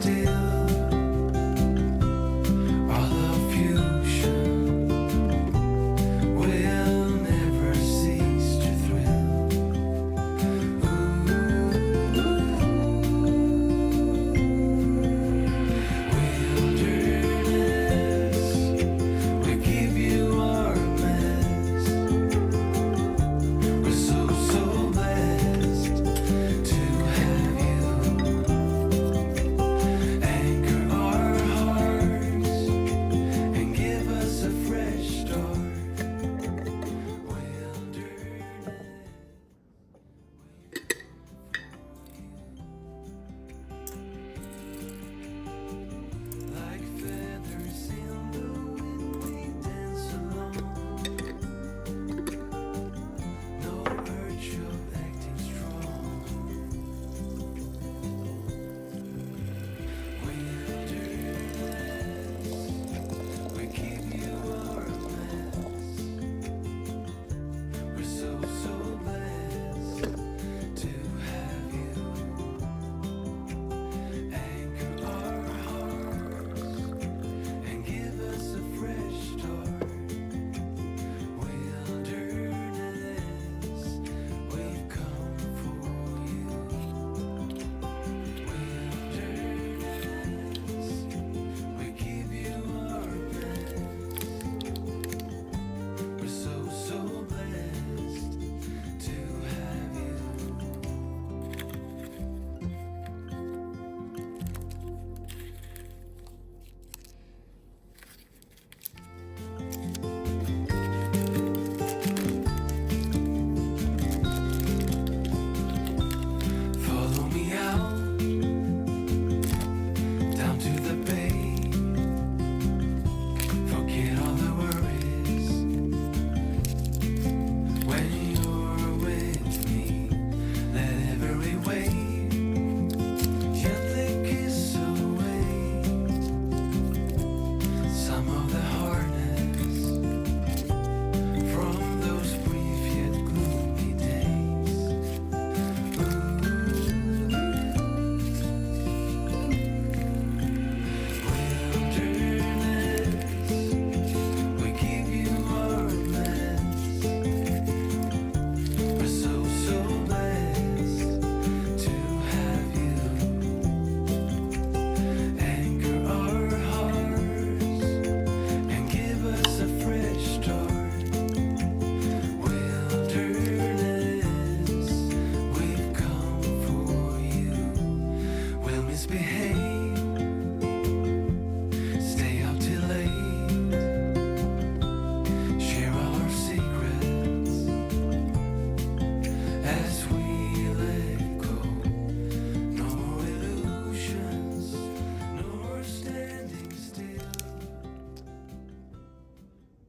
still. All of fusion will never cease to thrill. Wilderness, we give you our mess. We're so blessed to have you anchor our hearts and give us a fresh start. Wilderness. Like feathers in the wind, we dance along. No urge of acting strong. Wilderness, we give you our mess. We're so blessed to have you anchor our hearts and give us a fresh start. Wilderness, we've come for you. Wilderness, we give you our best. We're so blessed to have you. Follow me out down to the bay. Forget all the worries when you're with me. Let every wave gently kiss away some of the hardness from those brief yet gloomy days. Wilderness, we give you our mess. We're so blessed to have you anchor our hearts and give us a fresh start. Wilderness, we've come for you. We'll misbehave